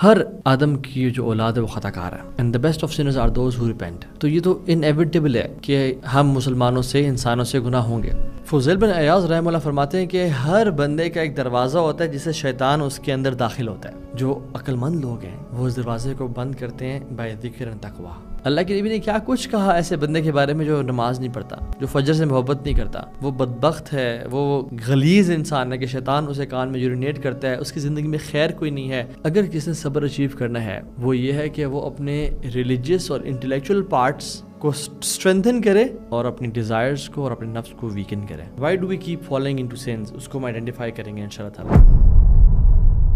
ہر آدم کی جو اولاد ہے وہ خطا کار ہے. And the best of sinners are those who repent. تو یہ تو انیویٹیبل ہے کہ ہم مسلمانوں سے انسانوں سے گناہ ہوں گے. فضیل بن عیاض رحمہ اللہ فرماتے ہیں کہ ہر بندے کا ایک دروازہ ہوتا ہے جسے شیطان اس کے اندر داخل ہوتا ہے. جو عقل مند لوگ ہیں وہ اس دروازے کو بند کرتے ہیں بائی ذکر تقویٰ. اللہ کے نبی نے کیا کچھ کہا ایسے بندے کے بارے میں جو نماز نہیں پڑھتا, جو فجر سے محبت نہیں کرتا, وہ بدبخت ہے, وہ غلیظ انسان ہے کہ شیطان اسے کان میں یورینیٹ کرتا ہے, اس کی زندگی میں خیر کوئی نہیں ہے. اگر کسی نے صبر اچیو کرنا ہے وہ یہ ہے کہ وہ اپنے ریلیجیس اور انٹلیکچوئل پارٹس کو اسٹرینتھن کرے اور اپنی ڈیزائرز کو اور اپنے نفس کو ویکن کرے. Why do we keep following into sins, اس کو ہم آئیڈینٹیفائی کریں گے انشاءاللہ تعالی.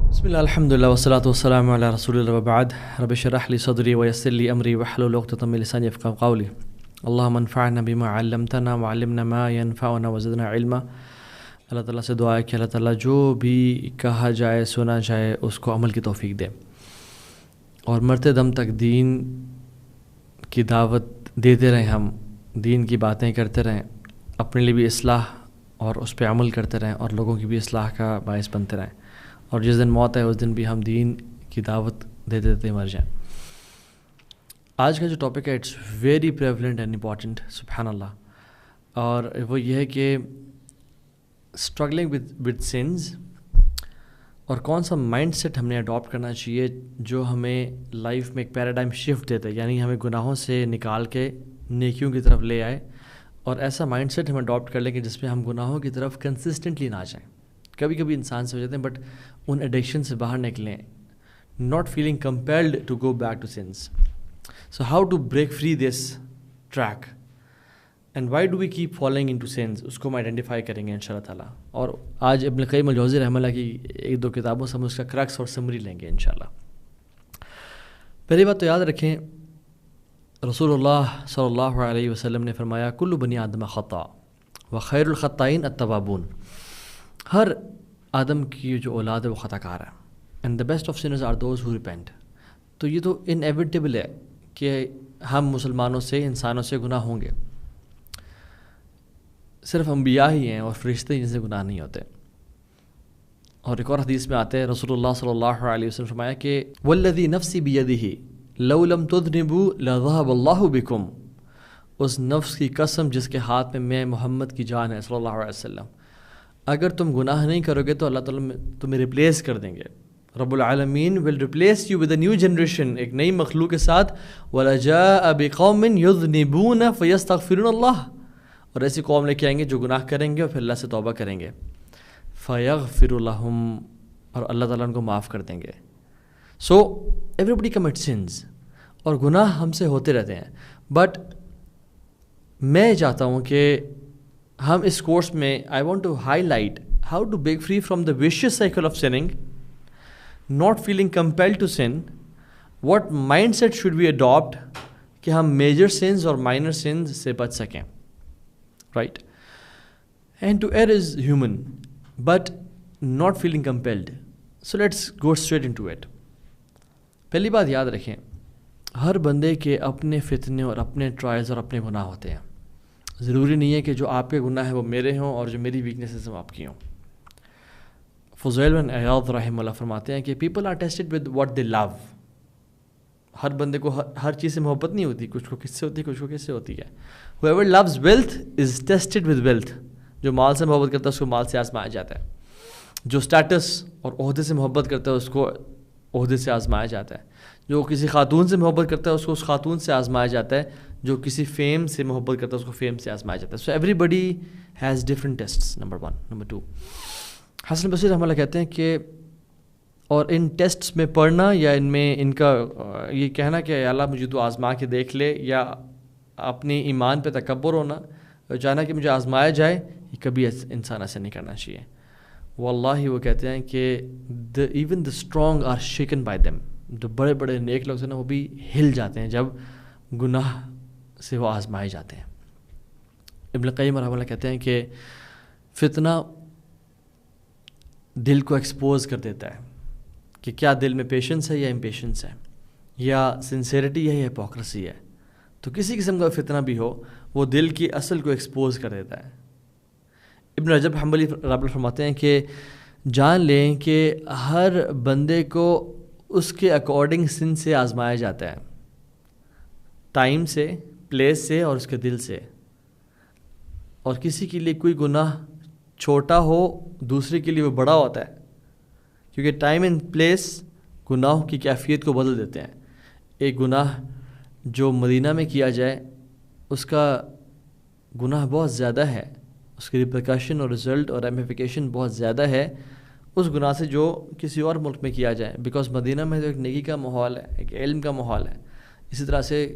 بسم اللہ الحمدللہ والصلاۃ والسلام علی رسول اللہ وبعد. رب اشرح لی صدری ویسر لی امری واحلل عقدۃ من لسانی یفقهوا قولی. اللہم انفعنا بما علمتنا وعلمنا ما ينفعنا وزدنا علما. اللہ تعالیٰ سے دعا ہے کہ اللہ تعالیٰ جو بھی کہا جائے سنا جائے اس کو عمل کی توفیق دے, اور مرتے دم تک دین کی دعوت دیتے رہیں, ہم دین کی باتیں کرتے رہیں, اپنے لیے بھی اصلاح اور اس پہ عمل کرتے رہیں, اور لوگوں کی بھی اصلاح کا باعث بنتے رہیں, اور جس دن موت ہے اس دن بھی ہم دین کی دعوت دیتے دیتے مر جائیں. آج کا جو ٹاپک ہے it's very prevalent and important, سبحان اللہ, اور وہ یہ ہے کہ اسٹرگلنگ ود سنز, اور کون سا مائنڈ سیٹ ہم نے اڈاپٹ کرنا چاہیے جو ہمیں لائف میں ایک پیراڈائم شفٹ دیتا ہے, یعنی ہمیں گناہوں سے نکال کے نیکیوں کی طرف لے آئے, اور ایسا مائنڈ سیٹ ہم اڈاپٹ کر لیں کہ جس میں ہم گناہوں کی طرف کنسسٹنٹلی نہ جائیں. کبھی کبھی انسان سے ہو جاتے ہیں بٹ ان ایڈکشن سے باہر نکلیں, not feeling compelled to go back to sins. So how to break free this track and why do we keep following into sins, اس کو ہم آئیڈینٹیفائی کریں گے ان شاء اللہ تعالیٰ. اور آج ابن القیم الجوزی رحمہ اللہ کی ایک دو کتابوں سے ہم اس کا کرکس اور سمری لیں گے ان شاء اللہ. پہلی بات تو یاد رکھیں, رسول اللہ صلی اللہ علیہ وسلم نے فرمایا کل بنی آدم خطا و خیر الخطائین التوابون. ہر آدم کی جو اولاد ہے وہ خطا کار ہے, and the best of sinners are those who repent. تو یہ تو انیویٹیبل ہے کہ ہم مسلمانوں سے انسانوں سے گناہ ہوں گے. صرف انبیاء ہی ہیں اور فرشتے جن سے گناہ نہیں ہوتے. اور ایک اور حدیث میں آتے ہیں, رسول اللہ صلی اللہ علیہ وسلم فرمایا کہ والذی نفسی بیدہ لو لم تذنبوا لذهب اللہ بکم. اس نفس کی قسم جس کے ہاتھ میں محمد کی جان ہے صلی اللہ علیہ وسلم, اگر تم گناہ نہیں کرو گے تو اللہ تعالیٰ تمہیں ریپلیس کر دیں گے. رب العالمین will replace you with a new generation, ایک نئی مخلوق کے ساتھ. وَلَجَاءَ بِقَوْمٍ يُذْنِبُونَ فَيَسْتَغْفِرُونَ اللَّهَ, اور ایسی قوم لے کے آئیں گے جو گناہ کریں گے اور پھر اللہ سے توبہ کریں گے. فَيَغْفِرُ لَهُمْ, اور اللہ تعالیٰ ان کو معاف کر دیں گے. سو ایوری بڈی کمٹ سنز, اور گناہ ہم سے ہوتے رہتے ہیں. بٹ میں چاہتا ہوں کہ ہم اس کورس میں I want to highlight how to break free from the vicious cycle of sinning, not feeling compelled to sin. What mindset should we adapt کہ ہم میجر سنز اور مائنر سنز سے بچ سکیں, right. And to err is human but not feeling compelled. So let's go straight into it. پہلی بات یاد رکھیں, ہر بندے کے اپنے فتنے اور اپنے ٹرائلز اور اپنے گناہ ہوتے ہیں. ضروری نہیں ہے کہ جو آپ کے گناہ ہیں وہ میرے ہوں اور جو میری ویکنیسز ہیں وہ آپ کی ہوں. فضیل بن عیاض رحمہ اللہ فرماتے ہیں کہ people are tested with what they love. ہر بندے کو ہر چیز سے محبت نہیں ہوتی, کچھ کو کس سے ہوتی ہے, کچھ کو کس سے ہوتی ہے. whoever loves wealth is tested with wealth. جو مال سے محبت کرتا ہے اس کو مال سے آزمایا جاتا ہے. جو اسٹیٹس اور عہدے سے محبت کرتا ہے اس کو عہدے سے آزمایا جاتا ہے. جو کسی خاتون سے محبت کرتا ہے اس کو اس خاتون سے آزمایا جاتا ہے. جو کسی فیم سے محبت کرتا ہے اس کو فیم سے آزمایا جاتا ہے. So everybody has different tests, number 1. Number 2, Hasan Basri رحمہ اللہ کہتے ہیں کہ اور ان ٹیسٹس میں پڑھنا یا ان میں ان کا یہ کہنا کہ اللہ مجھے تو آزما کے دیکھ لے, یا اپنی ایمان پہ تکبر ہونا, چاہنا کہ مجھے آزمایا جائے, یہ کبھی انسان ایسا نہیں کرنا چاہیے. واللہ وہ کہتے ہیں کہ even the strong are shaken by them. جو بڑے بڑے نیک لوگ ہیں نا وہ بھی ہل جاتے ہیں جب گناہ سے وہ آزمائے جاتے ہیں. ابن القیم رحمہ اللہ کہتے ہیں کہ فتنہ دل کو ایکسپوز کر دیتا ہے کہ کیا دل میں پیشنس ہے یا امپیشنس ہے, یا سنسیریٹی ہے یا ہپوکریسی ہے. تو کسی قسم کا فتنہ بھی ہو وہ دل کی اصل کو ایکسپوز کر دیتا ہے. ابن رجب حنبلی رحمہ اللہ فرماتے ہیں کہ جان لیں کہ ہر بندے کو اس کے اکارڈنگ سن سے آزمایا جاتا ہے، ٹائم سے، پلیس سے اور اس کے دل سے. اور کسی کے لیے کوئی گناہ چھوٹا ہو دوسرے کے لیے وہ بڑا ہوتا ہے، کیونکہ ٹائم اینڈ پلیس گناہوں کی کیفیت کو بدل دیتے ہیں. ایک گناہ جو مدینہ میں کیا جائے اس کا گناہ بہت زیادہ ہے، اس کی ریپرکشن اور رزلٹ اور ریمیفیکیشن بہت زیادہ ہے اس گناہ سے جو کسی اور ملک میں کیا جائے، بیکاز مدینہ میں تو ایک نیکی کا ماحول ہے، ایک علم کا ماحول ہے. اسی طرح سے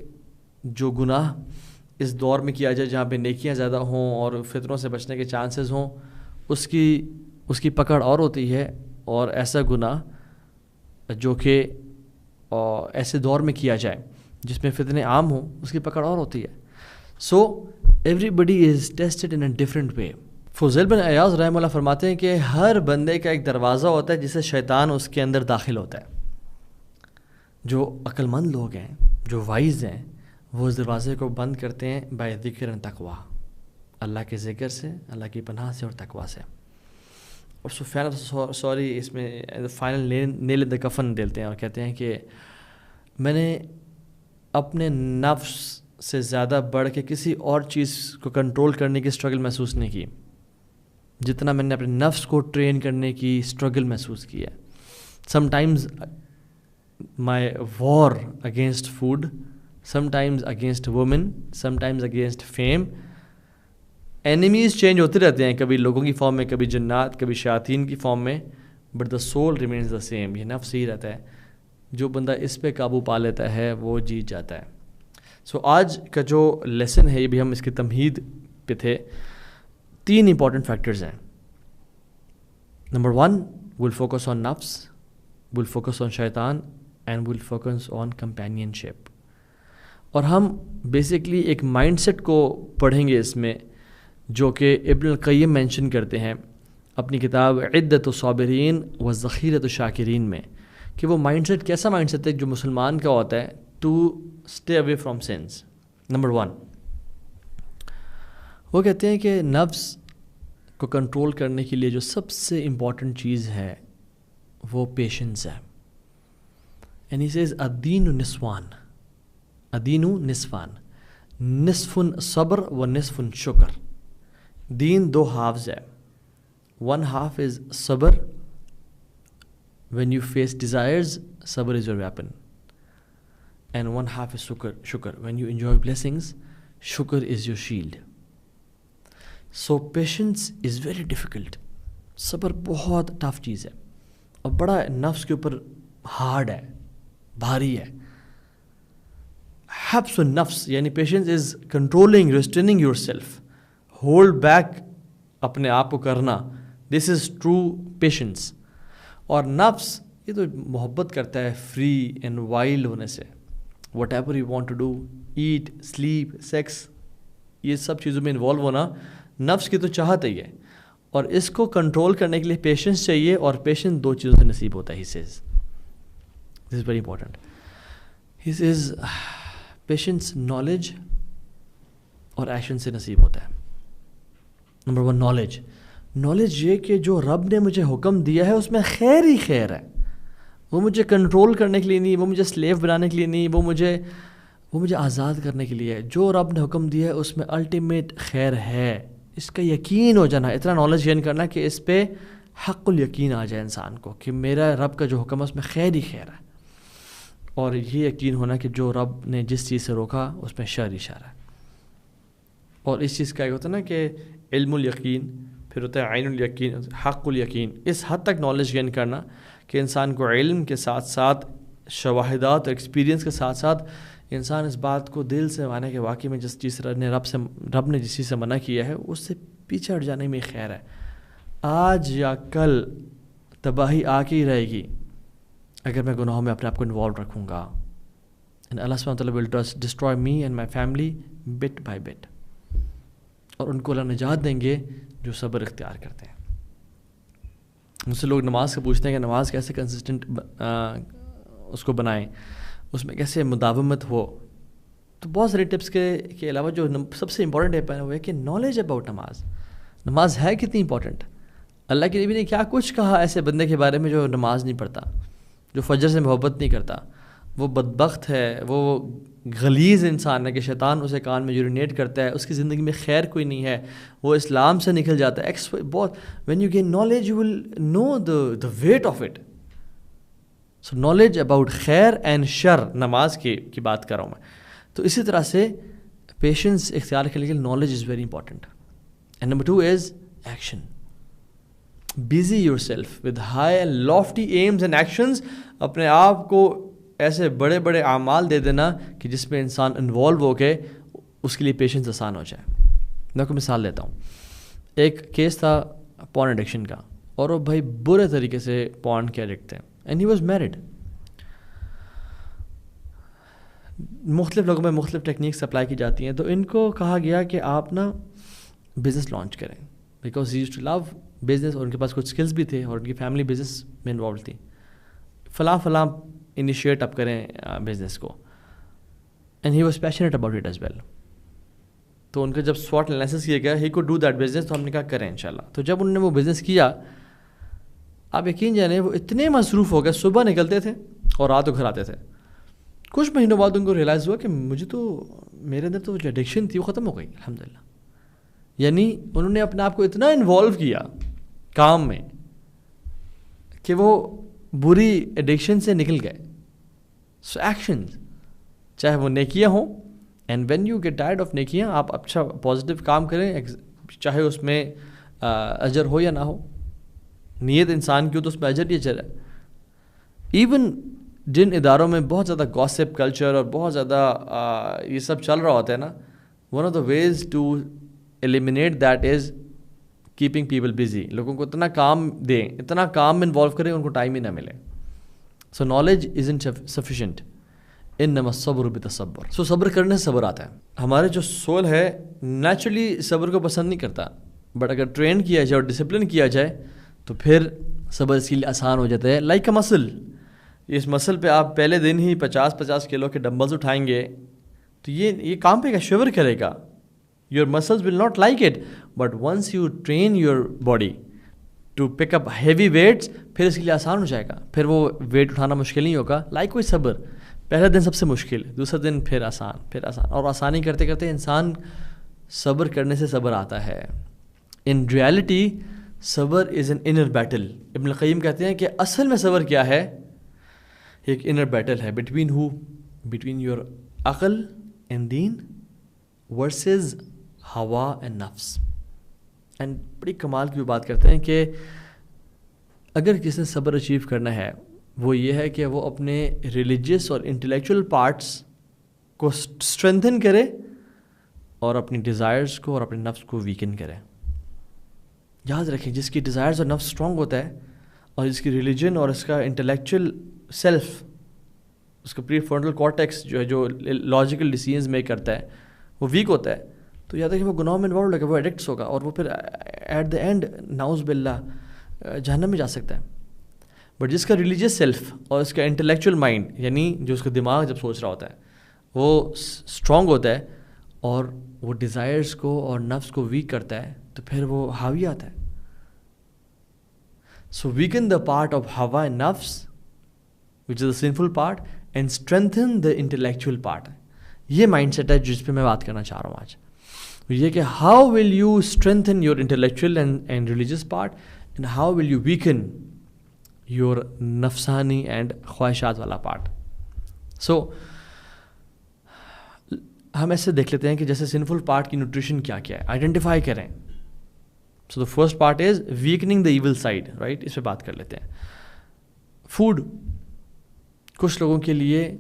جو گناہ اس دور میں کیا جائے جہاں پہ نیکیاں زیادہ ہوں اور فطروں سے بچنے کے چانسز ہوں، اس کی پکڑ اور ہوتی ہے. اور ایسا گناہ جو کہ ایسے دور میں کیا جائے جس میں فتنے عام ہوں، اس کی پکڑ اور ہوتی ہے. So everybody is tested in a different way. فضیل بن عیاض رحمہ اللہ فرماتے ہیں کہ ہر بندے کا ایک دروازہ ہوتا ہے جس سے شیطان اس کے اندر داخل ہوتا ہے. جو عقل مند لوگ ہیں، جو وائز ہیں، وہ اس دروازے کو بند کرتے ہیں بائی ذکر تقویٰ، اللہ کے ذکر سے، اللہ کی پناہ سے اور تقویٰ سے. اور سفیان سوری اس میں فائنل نیل ان دی کفن دیتے ہیں اور کہتے ہیں کہ میں نے اپنے نفس سے زیادہ بڑھ کے کسی اور چیز کو کنٹرول کرنے کی اسٹرگل محسوس نہیں کی جتنا میں نے اپنے نفس کو ٹرین کرنے کی اسٹرگل محسوس کی ہے. Some times my war against food, some times against women, some times against fame. Enemies change ہوتے رہتے ہیں، کبھی لوگوں کی فارم میں، کبھی جنات، کبھی شیاطین کی فارم میں، but the civil remains the same. یہ نفس ہی رہتا ہے. جو بندہ اس پہ قابو پا لیتا ہے وہ جیت جاتا ہے. سو آج کا جو لیسن ہے یہ بھی ہم اس کی تمہید پہ تھے. 3 امپورٹنٹ فیکٹرز ہیں. نمبر 1 ول فوکس آن نفس، ول فوکس آن شیطان and will focus on companionship. اور ہم بیسکلی ایک مائنڈ سیٹ کو پڑھیں گے اس میں جو کہ ابن القیم مینشن کرتے ہیں اپنی کتاب عدت الصابرین و ذخیرۃ الشاکرین میں، کہ وہ مائنڈ سیٹ کیسا مائنڈ سیٹ ہے جو مسلمان کا ہوتا ہے to stay away from sins. Number 1 وہ کہتے ہیں کہ نفس کو کنٹرول کرنے کے لیے جو سب سے امپورٹنٹ چیز ہے وہ پیشنس ہے. یعنی سیز الدین نسوان، الدین نصفان، نصف صبر و نصف شکر. دین 2 ہافز ہے. 1 half is صبر. When you face desires, صبر is your weapon. And 1 half is shukr. When you enjoy blessings, shukr is your shield. So patience is very difficult. صبر بہت ٹف چیز ہے اور بڑا نفس کے اوپر ہارڈ ہے، بھاری ہے. حبس النفس یعنی patience is controlling, restraining your self, hold back اپنے آپ کو کرنا. دس از ٹرو پیشنس. اور نفس یہ تو محبت کرتا ہے فری اینڈ وائلڈ ہونے سے. Whatever you want to do, eat, sleep, sex, یہ سب چیزوں میں انوالو ہونا نفس کی تو چاہت ہی ہے. اور اس کو کنٹرول کرنے کے لیے پیشنس چاہیے، اور پیشنس 2 چیزوں سے نصیب ہوتا ہے. He says this is very important. He says patience knowledge اور ایکشن سے نصیب ہوتا ہے. Number 1 knowledge. نالج یہ کہ جو رب نے مجھے حکم دیا ہے اس میں خیر ہی خیر ہے. وہ مجھے کنٹرول کرنے کے لیے نہیں، وہ مجھے سلیو بنانے کے لیے نہیں، وہ مجھے آزاد کرنے کے لیے ہے. جو رب نے حکم دیا ہے اس میں الٹیمیٹ خیر ہے. اس کا یقین ہو جانا، اتنا نالج گین کرنا کہ اس پہ حق الیقین آ جائے انسان کو کہ میرا رب کا جو حکم ہے اس میں خیر ہی خیر ہے. اور یہ یقین ہونا کہ جو رب نے جس چیز سے روکا اس میں شر ہی شر ہے. اور اس چیز کا ایک ہوتا ہے نا کہ علم الیقین، پھر ہوتا ہے عین الیقین، حق الیقین. اس حد تک نالج گین کرنا کہ انسان کو علم کے ساتھ ساتھ شواہدات اور ایکسپیرینس کے ساتھ ساتھ انسان اس بات کو دل سے مانے کہ واقعی میں جس چیز رب نے جس چیز سے منع کیا ہے اس سے پیچھے ہٹ جانے میں خیر ہے. آج یا کل تباہی آ کے ہی رہے گی اگر میں گناہوں میں اپنے آپ کو انوالو رکھوں گا. And Allah subhanahu wa ta'ala will destroy me and my family bit by bit. اور ان کو اللہ نجات دیں گے جو صبر اختیار کرتے ہیں. مجھ سے لوگ نماز کا پوچھتے ہیں کہ نماز کیسے کنسسٹنٹ اس کو بنائیں، اس میں کیسے مداومت ہو. تو بہت سارے ٹپس کے علاوہ جو سب سے امپورٹنٹ ٹپ ہے وہ ہے کہ نالج اباؤٹ نماز. نماز ہے کتنی امپورٹنٹ. اللہ کے نبی نے کیا کچھ کہا ایسے بندے کے بارے میں جو نماز نہیں پڑھتا. جو فجر سے محبت نہیں کرتا، وہ بدبخت ہے، وہ غلیظ انسان ہے کہ شیطان اسے کان میں یورینیٹ کرتا ہے، اس کی زندگی میں خیر کوئی نہیں ہے، وہ اسلام سے نکل جاتا ہے. بہت when you gain knowledge you will know the weight of it. So knowledge about خیر اینڈ شر، نماز کی بات کر رہا ہوں میں. تو اسی طرح سے پیشنس اختیار کرنے کے لیے knowledge is very important. And number 2 is action. Busy yourself with high and lofty aims and actions. اپنے آپ کو ایسے بڑے بڑے اعمال دے دینا کہ جس میں انسان انوالو ہو کے اس کے لیے پیشنس آسان ہو جائے. میں کو مثال دیتا ہوں. ایک کیس تھا پورن ایڈکشن کا، اور وہ بھائی برے طریقے سے پورن کے ایڈکٹ تھے، اینڈ ہی واز میرڈ. مختلف لوگوں میں مختلف ٹیکنیکس اپلائی کی جاتی ہیں. تو ان کو کہا گیا کہ آپ نا بزنس لانچ کریں، because he used to love business, اور ان کے پاس کچھ اسکلس بھی تھے، اور ان کی فیملی بزنس میں انوالو تھی. فلاں انیشیٹ اپ کریں بزنس کو، and he was passionate about it as well. تو ان کا جب سوٹ انالیسس کیا گیا he could do that business, تو ہم نے کہا کریں انشاءاللہ. تو جب انہوں نے وہ بزنس کیا، آپ یقین جانیں وہ اتنے مصروف ہو گئے، صبح نکلتے تھے اور رات کو گھر آتے تھے. کچھ مہینوں بعد ان کو ریئلائز ہوا کہ مجھے تو میرے اندر تو جو ایڈکشن تھی وہ ختم ہو گئی الحمدللہ. یعنی انہوں نے اپنے آپ کو اتنا انوالو کیا کام میں کہ وہ بری ایڈکشن سے نکل گئے. سو ایکشنز، چاہے وہ نیکیاں ہوں، and when you get tired of نیکیاں، آپ اچھا پازیٹیو کام کریں، چاہے اس میں اجر ہو یا نہ ہو. نیت انسان کی ہو تو اس میں اجر ہی اجر ہے. ایون جن اداروں میں بہت زیادہ گاسپ کلچر اور بہت زیادہ یہ سب چل رہا ہوتا ہے نا، one of the ways to eliminate that is keeping people busy. لوگوں کو اتنا کام دیں، اتنا کام میں انوالو کریں ان کو ٹائم ہی نہ ملے. سو نالج ازنٹ سفیشینٹ، انما الصبر بالتصبر. سو صبر کرنے سے صبر آتا ہے. ہمارے جو سول ہے نیچرلی صبر کو پسند نہیں کرتا، بٹ اگر ٹرین کیا جائے اور ڈسپلن کیا جائے تو پھر صبر اس کے لیے آسان ہو جاتا ہے. لائک اے مسل. اس مسل پہ آپ پہلے دن ہی 50 کلو کے ڈمبلز اٹھائیں گے تو یہ کام پہ شیور کرے گا. Your muscles will not like it, but once you train your body to pick up heavy weights, پھر اس کے لیے آسان ہو جائے گا، پھر وہ ویٹ اٹھانا مشکل نہیں ہوگا. لائک کوئی صبر، پہلا دن سب سے مشکل، دوسرا دن پھر آسان، اور آسانی کرتے کرتے انسان صبر کرنے سے صبر آتا ہے. ان ریالٹی صبر از این انر بیٹل. ابن القیم کہتے ہیں کہ اصل میں صبر کیا ہے؟ ایک انر بیٹل ہے بٹوین یور عقل اینڈ دین ورسز ہوا اینڈ نفس. اینڈ بڑی کمال کی بات کرتے ہیں کہ اگر کسی نے صبر اچیو کرنا ہے، وہ یہ ہے کہ وہ اپنے ریلیجیس اور انٹلیکچوئل پارٹس کو اسٹرینتھن کرے اور اپنی ڈیزائرز کو اور اپنے نفس کو ویکن کرے. یاد رکھیں، جس کی ڈیزائرز اور نفس اسٹرانگ ہوتا ہے اور جس کی ریلیجن اور اس کا انٹلیکچوئل سیلف، اس کا پری فرونٹل کارٹیکس جو لاجیکل ڈیسیژنز میک کرتا ہے، وہ ویک ہوتا ہے، تو یاد رکھیں وہ گناہوں میں انوالوڈ ہوگا، وہ ایڈکٹس ہوگا، اور وہ پھر ایٹ دا اینڈ نعوذ باللہ جہنم میں جا سکتا ہے. بٹ جس کا ریلیجیس سیلف اور اس کا انٹلیکچوئل مائنڈ، یعنی جو اس کا دماغ جب سوچ رہا ہوتا ہے وہ اسٹرانگ ہوتا ہے اور وہ ڈیزائرز کو اور نفس کو ویک کرتا ہے، تو پھر وہ حاوی آتا ہے. So weaken the part of ہوا اینڈ نفس which is the sinful part and strengthen the intellectual part. یہ مائنڈ سیٹ ہے جس پہ میں بات کرنا چاہ رہا ہوں آج. یہ کہ how will you strengthen your intellectual and religious part, and how will you weaken your نفسانی اینڈ خواہشات والا پارٹ. سو ہم ایسے دیکھ لیتے ہیں کہ جیسے سنفل پارٹ کی نیوٹریشن کیا ہے، آئیڈینٹیفائی کریں. So the first part is weakening the evil side, right. اس پہ بات کر لیتے ہیں. فوڈ، کچھ لوگوں کے لیے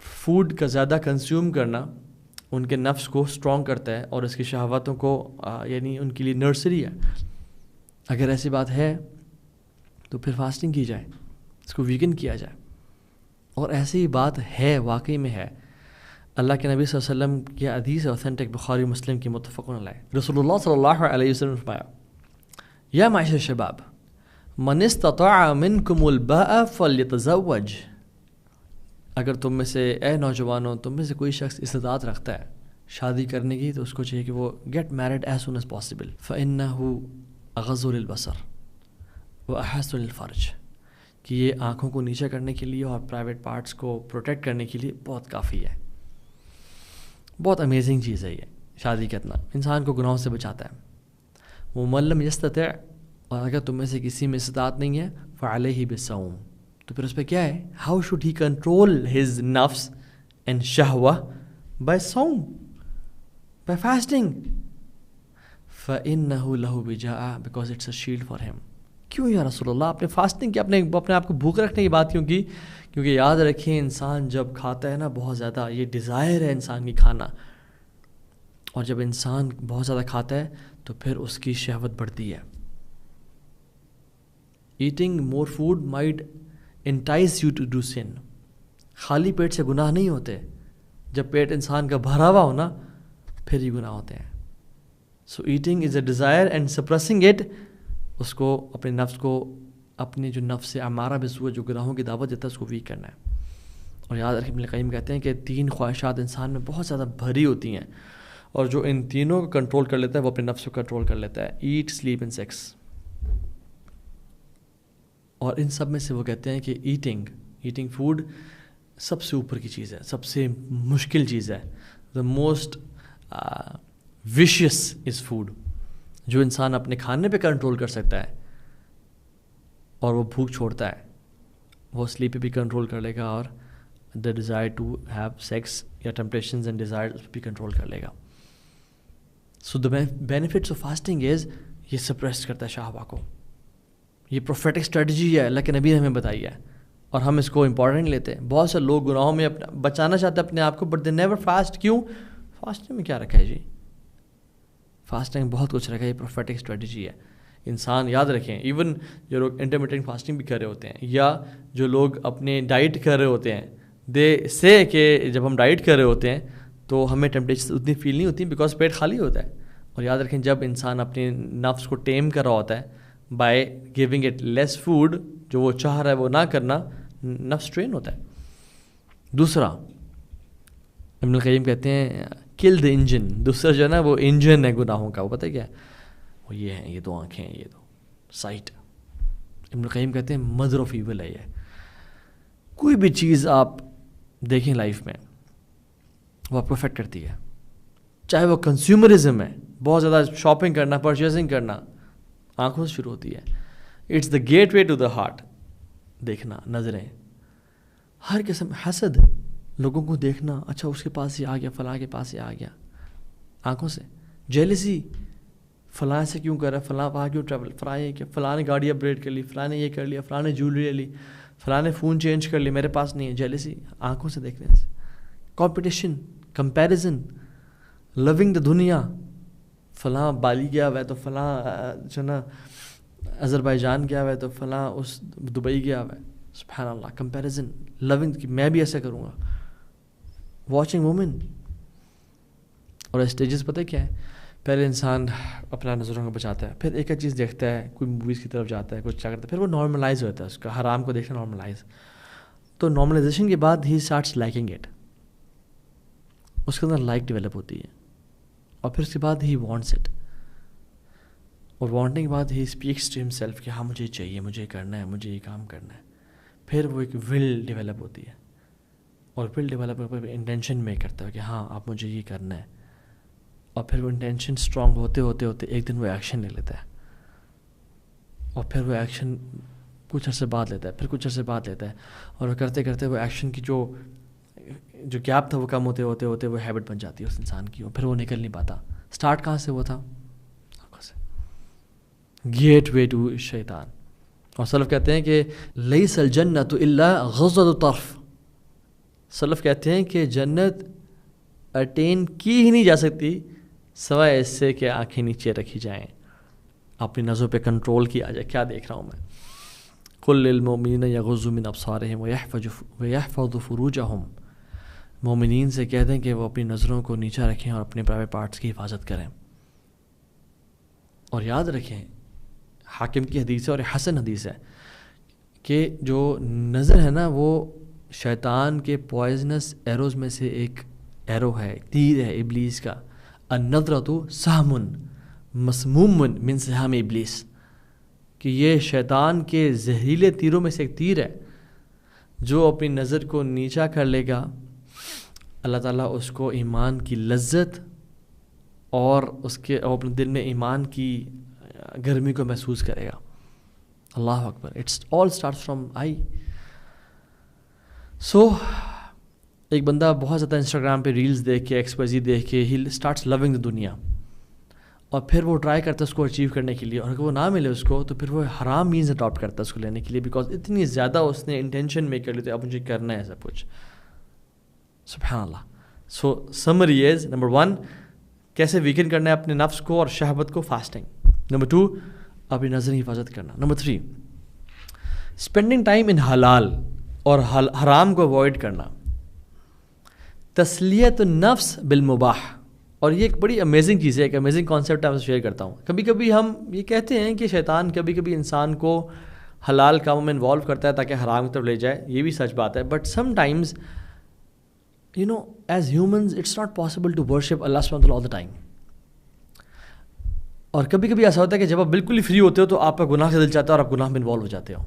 فوڈ کا زیادہ کنزیوم کرنا ان کے نفس کو اسٹرانگ کرتا ہے اور اس کی شہواتوں کو یعنی ان کے لیے نرسری ہے. اگر ایسی بات ہے تو پھر فاسٹنگ کی جائے، اس کو ویکن کیا جائے. اور ایسی بات ہے، واقعی میں ہے. اللہ کے نبی صلی اللہ علیہ وسلم کی حدیث ہے اوتھینٹک، بخاری مسلم کی متفق علیہ. رسول اللہ صلی اللہ علیہ وسلم نے فرمایا، یا معاشر الشباب من استطاع منکم الباء فلیتزوج. اگر تم میں سے، اے نوجوانوں، تم میں سے کوئی شخص استطاعت رکھتا ہے شادی کرنے کی، تو اس کو چاہیے کہ وہ get married as soon as possible. فإنہ اغض للبصر واحسن للفرج، کہ یہ آنکھوں کو نیچے کرنے کے لیے اور پرائیویٹ پارٹس کو پروٹیکٹ کرنے کے لیے بہت کافی ہے. بہت امیزنگ چیز ہے یہ شادی کرنا, انسان کو گناہوں سے بچاتا ہے. وہ ملم یستطع, اور اگر تم میں سے کسی میں استطاعت نہیں ہے فعلیہ بالصوم, تو پھر اس پہ کیا ہے, how should he control his نفس اینڈ شہوہ, بائی صوم, بائی فاسٹنگ. فإنہ لہ وجاء, because it's a shield for him. کیوں یا رسول اللہ, آپ نے فاسٹنگ کی, اپنے آپ کو بھوک رکھنے کی بات کیوں کی؟ کیونکہ یاد رکھیں انسان جب کھاتا ہے نا بہت زیادہ, یہ ڈیزائر ہے انسان کی کھانا, اور جب انسان بہت زیادہ کھاتا ہے تو پھر اس کی شہوت بڑھتی ہے. Eating more food might entice you to do sin. خالی پیٹ سے گناہ نہیں ہوتے, جب پیٹ انسان کا بھرا ہوا ہو نا پھر ہی گناہ ہوتے ہیں. So eating is a desire and suppressing it, اس کو اپنے نفس کو, اپنی جو نفس امارہ بالسوء جو گناہوں کی دعوت دیتا ہے اس کو ویک کرنا ہے. اور یاد رکھیں ابن القیم کہتے ہیں کہ 3 خواہشات انسان میں بہت زیادہ بھری ہوتی ہیں, اور جو ان تینوں کو کنٹرول کر لیتا ہے وہ اپنے نفس کو کنٹرول کر لیتا ہے. Eat, sleep and sex. اور ان سب میں سے وہ کہتے ہیں کہ ایٹنگ فوڈ سب سے اوپر کی چیز ہے, سب سے مشکل چیز ہے. The most vicious is food. جو انسان اپنے کھانے پہ کنٹرول کر سکتا ہے اور وہ بھوک چھوڑتا ہے, وہ سلیپ پہ بھی کنٹرول کر لے گا, اور the desire to have sex یا ٹیمپٹیشنز اینڈ ڈیزائر اس پہ بھی کنٹرول کر لے گا. So the benefits of fasting is, یہ سپریس کرتا ہے شہوہ کو. یہ پروفیٹک اسٹریٹجی ہے, اللہ کے نبی نے ہمیں بتائی ہے, اور ہم اس کو امپورٹنٹ لیتے ہیں. بہت سے لوگ گناہوں میں بچانا چاہتے ہیں اپنے آپ کو, بٹ دے نیور فاسٹ. کیوں؟ فاسٹنگ میں کیا رکھا ہے جی, فاسٹنگ بہت کچھ رکھا ہے, یہ پروفیٹک اسٹریٹجی ہے. انسان یاد رکھیں, ایون جو لوگ انٹرمیٹنٹ فاسٹنگ بھی کر رہے ہوتے ہیں, یا جو لوگ اپنے ڈائٹ کر رہے ہوتے ہیں, دے سے کہ جب ہم ڈائٹ کر رہے ہوتے ہیں تو ہمیں ٹیمپٹیشن اتنی فیل نہیں ہوتی, بیکاز پیٹ خالی ہوتا ہے. اور یاد رکھیں جب انسان اپنے نفس کو ٹیم کر رہا ہوتا ہے by giving it less food, جو وہ چاہ رہا ہے وہ نہ کرنا, نفس ٹرین ہوتا ہے. دوسرا ابن القیم کہتے ہیں کل دا انجن. دوسرا جو ہے نا وہ انجن ہے گناہوں کا, وہ پتہ کیا ہے, وہ یہ ہیں, یہ 2 آنکھیں ہیں, یہ 2 سائٹ. ابن القیم کہتے ہیں مدر آف ایول ہے یہ. کوئی بھی چیز آپ دیکھیں لائف میں وہ آپ کو افیکٹ کرتی ہے, چاہے وہ کنزیومرزم ہے, بہت زیادہ شاپنگ کرنا, پرچیزنگ کرنا, آنکھوں سے شروع ہوتی ہے. It's the gateway to the heart. دیکھنا, نظریں, ہر قسم, حسد, لوگوں کو دیکھنا, اچھا اس کے پاس ہی آ گیا, فلاں کے پاس ہی آ گیا, آنکھوں سے. جیلسی, فلاں سے کیوں کر رہا ہے, فلاں وہاں کیوں ٹریول, فلاں یہ کہ فلاں نے گاڑی اپگریڈ کر لی, فلاں نے یہ کر لیا, فلاں نے جویلری لے لی, فلاں نے فون چینج کر لی, میرے پاس نہیں ہے. جیلسی آنکھوں سے دیکھنے سے. کمپٹیشن, کمپیریزن, لونگ دا دنیا, فلاں بالی گیا ہوا ہے تو فلاں جو نا اظہربائیجان گیا ہوا ہے تو فلاں اس دبئی گیا ہوا ہے. سبحان اللہ, کمپیریزن, لونگ کہ میں بھی ایسا کروں گا. Watching women. اور اسٹیجز پتہ کیا ہے, پہلے انسان اپنا نظروں کو بچاتا ہے, پھر ایک چیز دیکھتا ہے, کوئی موویز کی طرف جاتا ہے, کچھ کیا کرتا ہے, پھر وہ نارملائز ہوتا ہے اس کا, حرام کو دیکھنا نارملائز. تو نارملائزیشن کے بعد ہی اسٹارٹس لائکنگ اٹ, اس کے اندر لائک ڈیولپ ہوتی ہے, اور پھر اس کے بعد ہی وانٹس اٹ, اور وانٹنگ کے بعد ہی اسپیکس ٹو ہم سیلف کہ ہاں مجھے چاہیے, مجھے کرنا ہے, مجھے یہ کام کرنا ہے. پھر وہ ایک ول ڈیولپ ہوتی ہے, اور ول ڈیولپ انٹینشن میک کرتا ہے کہ ہاں اب مجھے یہ کرنا ہے, اور پھر وہ انٹینشن اسٹرانگ ہوتے ہوتے ہوتے ایک دن وہ ایکشن لے لیتا ہے, اور پھر وہ ایکشن کچھ عرصے بعد لیتا ہے, پھر کچھ عرصے بعد لیتا ہے, اور وہ کرتے کرتے وہ ایکشن کی جو گیپ تھا وہ کم ہوتے ہوتے ہوتے وہ ہیبٹ بن جاتی ہے اس انسان کی, اور پھر وہ نکل نہیں پاتا. اسٹارٹ کہاں سے وہ تھا, آنکھوں سے. گیٹ وے ٹو شیطان. اور سلف کہتے ہیں کہ لیس الجنۃ الا غضۃ الطرف. سلف کہتے ہیں کہ جنت اٹین کی ہی نہیں جا سکتی سوائے اس سے کہ آنکھیں نیچے رکھی جائیں, اپنی نظروں پہ کنٹرول کیا جائے, کیا دیکھ رہا ہوں میں. قل للمؤمنین یغضوا من ابصارہم ویحفظوا فروجہم. مومنین سے کہہ دیں کہ وہ اپنی نظروں کو نیچا رکھیں اور اپنے پرائیویٹ پارٹس کی حفاظت کریں. اور یاد رکھیں, حاکم کی حدیث ہے اور حسن حدیث ہے کہ جو نظر ہے نا وہ شیطان کے پوائزنس ایروز میں سے ایک ایرو ہے, تیر ہے ابلیس کا. النظرۃ سہم مسموم من سہام ابلیس. کہ یہ شیطان کے زہریلے تیروں میں سے ایک تیر ہے. جو اپنی نظر کو نیچا کر لے گا اللہ تعالیٰ اس کو ایمان کی لذت اور اپنے دل میں ایمان کی گرمی کو محسوس کرے گا. اللہ اکبر. اٹس آل اسٹارٹس فرام آئی. سو ایک بندہ بہت زیادہ انسٹاگرام پہ ریلز دیکھ کے ایکسپائزی دیکھ کے ہی اسٹارٹس لونگ دا دنیا, اور پھر وہ ٹرائی کرتا ہے اس کو اچیو کرنے کے لیے, اور اگر وہ نہ ملے اس کو تو پھر وہ حرام مینز اڈاپٹ کرتا ہے اس کو لینے کے لیے, بیکاز اتنی زیادہ اس نے انٹینشن میک کر لی تو اب مجھے کرنا ہے سب کچھ. سبحان اللہ. سو سمری از نمبر 1 کیسے ویکن کرنا ہے اپنے نفس کو اور شہوت کو, فاسٹنگ. نمبر 2 اپنی نظر کی حفاظت کرنا. نمبر 3 اسپینڈنگ ٹائم ان حلال اور حرام کو اوائڈ کرنا. تسلیت النفس بالمباح, اور یہ ایک بڑی امیزنگ چیز ہے, ایک امیزنگ کانسیپٹ آپ سے شیئر کرتا ہوں. کبھی کبھی ہم یہ کہتے ہیں کہ شیطان کبھی کبھی انسان کو حلال کاموں میں انوالو کرتا ہے تاکہ حرام کی طرف لے جائے, یہ بھی سچ بات ہے. But some times as humans it's not possible to worship Allah سبحانہ وتعالیٰ آل دا ٹائم. اور کبھی کبھی ایسا ہوتا ہے کہ جب آپ بالکل ہی فری ہوتے ہو تو آپ کا گناہ سے دل چاہتا ہے اور آپ گناہ میں انوالو ہو جاتے ہو.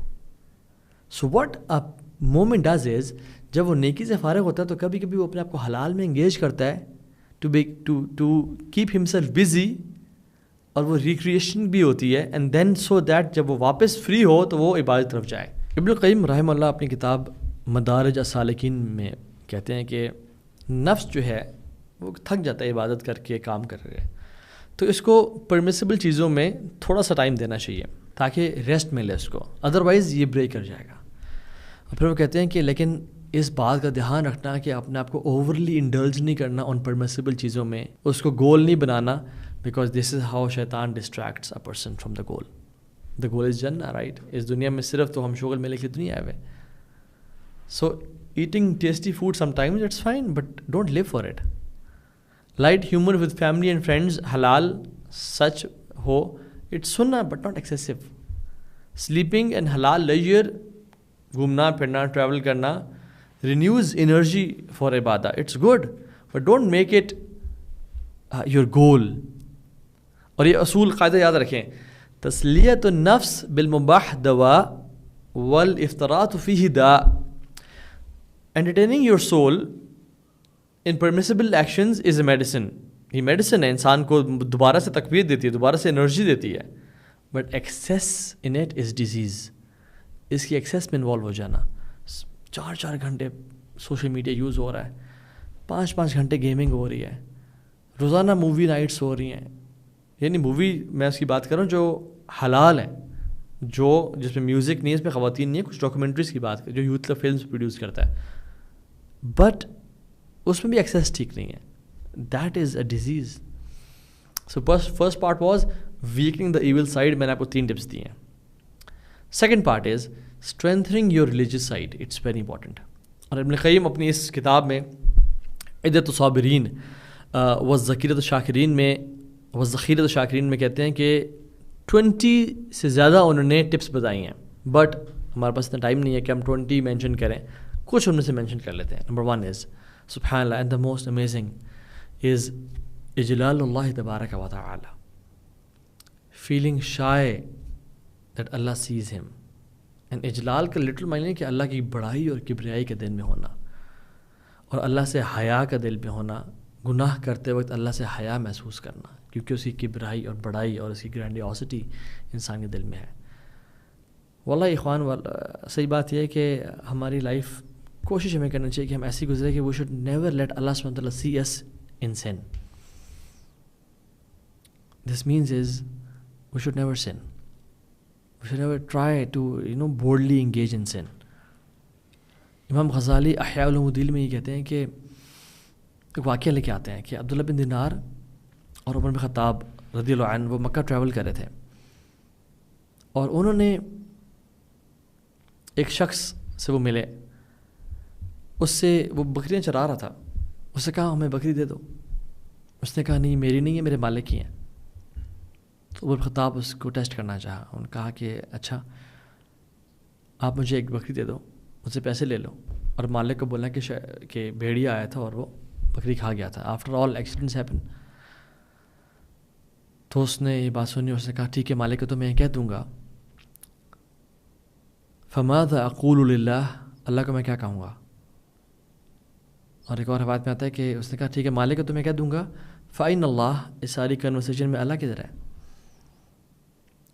So what a moment does is, جب وہ نیکی سے فارغ ہوتا ہے تو کبھی کبھی وہ اپنے آپ کو حلال میں انگیج کرتا ہے ٹو کیپ ہمسیلف بزی, اور وہ ریکریشن بھی ہوتی ہے, اینڈ دین سو دیٹ جب وہ واپس فری ہو تو وہ عبادت طرف جائے. ابن القیم رحمہ اللہ اپنی کتاب مدارج السالکین میں کہتے ہیں کہ نفس جو ہے وہ تھک جاتا ہے عبادت کر کے, کام کر کے, تو اس کو پرمیسیبل چیزوں میں تھوڑا سا ٹائم دینا چاہیے تاکہ ریسٹ ملے اس کو, ادروائز یہ بریک کر جائے گا. اور پھر وہ کہتے ہیں کہ لیکن اس بات کا دھیان رکھنا کہ اپنے آپ کو اوورلی انڈلج نہیں کرنا ان پرمیسیبل چیزوں میں, اس کو گول نہیں بنانا, بیکاز دس از ہاؤ شیطان districts a person from the گول. دا گول از جنہ, رائٹ. اس دنیا میں صرف تو ہم شغل ملے کے لیے تو نہیں آئے ہوئے. So eating tasty food some times it's fine, but don't live for it. Light humour with family and friends, حلال سچ ہو, اٹس سننا but not excessive. Sleeping and حلال لیجر, گھومنا پھرنا ٹریول کرنا, renews energy for ibadah. It's good, but don't make it your goal. اور یہ اصول قاعدہ یاد رکھیں, تسلیت النفس بالمباح دوا والافطراط فیہ داء. Entertaining your soul in permissible actions is a medicine. یہ میڈیسن ہے, انسان کو دوبارہ سے تقویت دیتی ہے, دوبارہ سے انرجی دیتی ہے. But excess in it is disease. اس کی ایکسیس میں انوالو ہو جانا, 4 گھنٹے سوشل میڈیا یوز ہو رہا ہے, 5 گھنٹے گیمنگ ہو رہی ہے, روزانہ مووی نائٹس ہو رہی ہیں. یعنی مووی میں اس کی بات کر رہا ہوں جو حلال ہے, جس میں میوزک نہیں ہے, اس میں خواتین نہیں ہے, کچھ ڈاکومنٹریز کی بات جو یوتھ کا فلمس پروڈیوس کرتا ہے, بٹ اس میں بھی ایکسیس ٹھیک نہیں ہے. That is a disease. So first part was weakening the evil side, میں نے آپ کو 3 ٹپس دیے ہیں. Second part is strengthening your religious side, it's very important. اور ابن قیم اپنی اس کتاب میں عدۃ الصابرین والذخیرۃ الشاکرین میں کہتے ہیں کہ 20 سے زیادہ انہوں نے ٹپس بتائی ہیں, بٹ ہمارے پاس اتنا ٹائم نہیں ہے کہ ہم 20 مینشن کریں, کچھ ان میں سے مینشن کر لیتے ہیں. نمبر 1 از سبحان اللہ, and the most amazing is اجلال اللہ تبارک و تعالی, feeling shy that Allah sees him. And اجلال کا لٹرل معنی ہے کہ اللہ کی بڑائی اور کبریائی کے دل میں ہونا, اور اللہ سے حیا کا دل میں ہونا, گناہ کرتے وقت اللہ سے حیا محسوس کرنا, کیونکہ اس کی کبریائی اور بڑائی اور اس کی گرینڈیوسٹی انسان کے دل میں ہے. واللہ اخوان, صحیح بات یہ ہے کہ ہماری لائف کوشش ہمیں کرنا چاہیے کہ ہم ایسی گزرے کہ we should never let Allah سبحانہ وتعالیٰ see us in sin. This means is we should never sin. We should never try to, boldly engage in sin. امام غزالی احیاء الدین میں یہ کہتے ہیں کہ ایک واقعہ لے کے آتے ہیں کہ عبداللہ بن دینار اور عمر بن خطاب رضی اللہ عنہ وہ مکہ ٹریول کر رہے تھے, اور انہوں نے ایک شخص سے وہ ملے, اس سے وہ بکریاں چرا رہا تھا. اس سے کہا ہمیں بکری دے دو. اس نے کہا نہیں میری نہیں ہے, میرے مالک کی ہیں. تو عمر بن خطاب اس کو ٹیسٹ کرنا چاہا. انہوں نے کہا کہ اچھا آپ مجھے ایک بکری دے دو, مجھ سے پیسے لے لو, اور مالک کو بولا کہ بھیڑیا آیا تھا اور وہ بکری کھا گیا تھا. After all accidents happen. تو اس نے یہ بات سنی, اس نے کہا ٹھیک ہے مالک کو تو میں کہہ دوں گا, فماذا اقول للہ، اللہ کو میں کیا کہوں گا؟ اور ایک اور روایت میں آتا ہے کہ اس نے کہا ٹھیک ہے مالک تو میں کہہ دوں گا فَإِنَّ اللَّهَ، اس ساری کنورسیشن میں اللہ کدھر ہے؟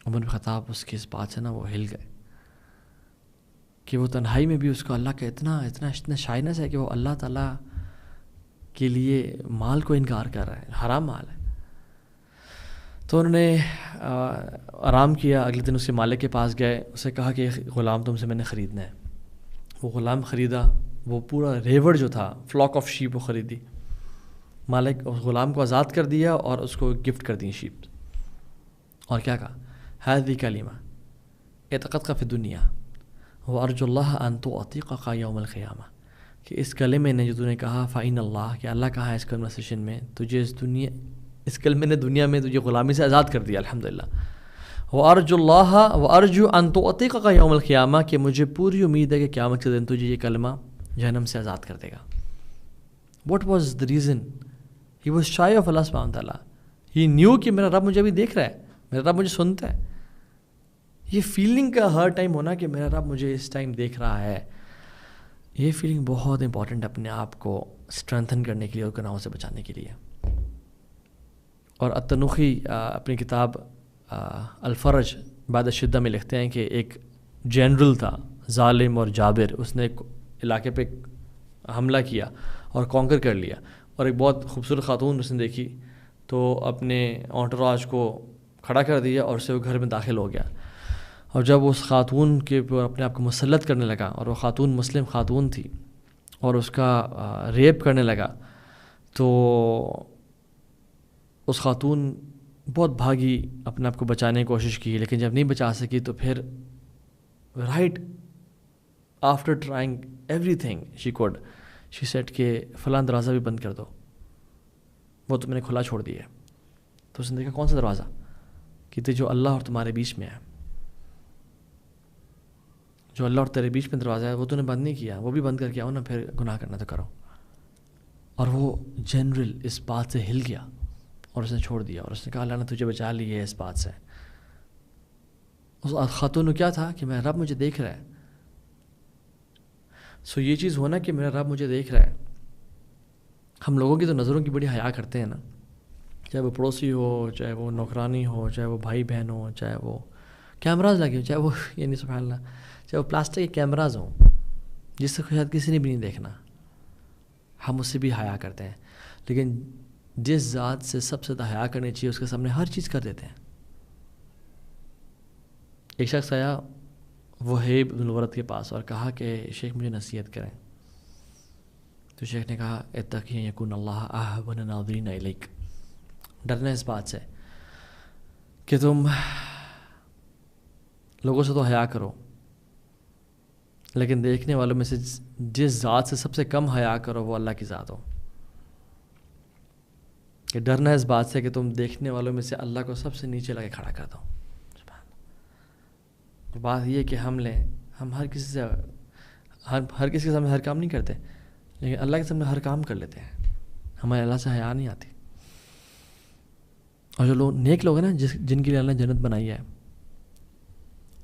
عمر بن خطاب اس کی اس بات سے نا وہ ہل گئے کہ وہ تنہائی میں بھی اس کو اللہ کا اتنا شائنس ہے کہ وہ اللہ تعالیٰ کے لیے مال کو انکار کر رہا ہے، حرام مال ہے۔ تو انہوں نے آرام کیا، اگلے دن اس کے مالک کے پاس گئے، اسے کہا کہ غلام تم سے میں نے خریدنا ہے۔ وہ غلام خریدا، وہ پورا ریوڑ جو تھا، فلاک آف شیپ وہ خریدی، مالک اس غلام کو آزاد کر دیا اور اس کو گفٹ کر دی شیپ، اور کیا کہا ہذی کلمہ اعتقدک فی الدنیا وارجو اللہ ان تعتقک یوم القیامہ، کہ اس کلمے نے جو تو نے کہا فإن اللہ، کہ اللہ کہا ہے اس کنورسیشن میں، تجھے اس کلمے نے دنیا میں تجھے غلامی سے آزاد کر دیا الحمدللہ۔ وارجو اللہ وارجو ان تعتقک یوم القیامہ، کہ مجھے پوری امید ہے کہ قیامت کے دن تجھے یہ کلمہ جہنم سے آزاد کر دے گا۔ What was the reason? He was shy of Allah subhanahu wa ta'ala. He knew کہ میرا رب مجھے ابھی دیکھ رہا ہے، میرا رب مجھے سنتا ہے۔ یہ فیلنگ کا ہر ٹائم ہونا کہ میرا رب مجھے اس ٹائم دیکھ رہا ہے، یہ فیلنگ بہت امپورٹنٹ اپنے آپ کو اسٹرینتھن کرنے کے لیے اور گناہوں سے بچانے کے لیے۔ اور التنوخی اپنی کتاب الفرج بعد الشدہ میں لکھتے ہیں کہ ایک جنرل تھا ظالم اور جابر، اس نے ایک علاقے پہ حملہ کیا اور کانکر کر لیا، اور ایک بہت خوبصورت خاتون اس نے دیکھی تو اپنے انٹوراج کو کھڑا کر دیا اور اسے وہ گھر میں داخل ہو گیا، اور جب اس خاتون کے اوپر اپنے آپ کو مسلط کرنے لگا، اور وہ خاتون مسلم خاتون تھی، اور اس کا ریپ کرنے لگا، تو اس خاتون بہت بھاگی، اپنے آپ کو بچانے کی کوشش کی، لیکن جب نہیں بچا سکی تو پھر right after trying everything she could she said کہ فلاں دروازہ بھی بند کر دو، وہ تو میں نے کھلا چھوڑ دیا ہے۔ تو اس نے دیکھا کون سا دروازہ؟ کہ جو اللہ اور تمہارے بیچ میں ہے، جو اللہ اور تیرے بیچ میں دروازہ ہے وہ تو نے بند نہیں کیا، وہ بھی بند کر کے آؤ نا، پھر گناہ کرنا تو کرو۔ اور وہ جنرل اس بات سے ہل گیا اور اس نے چھوڑ دیا، اور اس نے کہا اللہ نے تجھے بچا لی ہے اس بات سے۔ اس خاتون کو کیا تھا کہ میرا رب مجھے دیکھ رہا ہے، سو یہ چیز ہونا کہ میرا رب مجھے دیکھ رہا ہے۔ ہم لوگوں کی تو نظروں کی بڑی حیا کرتے ہیں نا، چاہے وہ پڑوسی ہو، چاہے وہ نوکرانی ہو، چاہے وہ بھائی بہن ہو، چاہے وہ کیمراز لگے ہو، چاہے وہ یعنی سبحان اللہ چاہے وہ پلاسٹک کے کیمراز ہوں جس سے شاید کسی نے بھی نہیں دیکھنا، ہم اس سے بھی حیا کرتے ہیں، لیکن جس ذات سے سب سے زیادہ حیا کرنی چاہیے اس کے سامنے ہر چیز کر دیتے ہیں۔ ایک شخص آیا وہیب بن الورد کے پاس اور کہا کہ شیخ مجھے نصیحت کریں، تو شیخ نے کہا اتقی یکون اللہ احب الناظرین الیک، ڈرنا اس بات سے کہ تم لوگوں سے تو حیا کرو، لیکن دیکھنے والوں میں سے جس ذات سے سب سے کم حیا کرو وہ اللہ کی ذات ہو۔ کہ ڈرنا اس بات سے کہ تم دیکھنے والوں میں سے اللہ کو سب سے نیچے لگے کھڑا کر دو۔ بات یہ کہ ہم ہر کسی سے ہر کسی کے سامنے ہر کام نہیں کرتے، لیکن اللہ کے سامنے ہر کام کر لیتے ہیں، ہمارے اللہ سے حیا نہیں آتی۔ اور جو لوگ نیک لوگ ہیں نا جن کے لیے اللہ نے جنت بنائی ہے،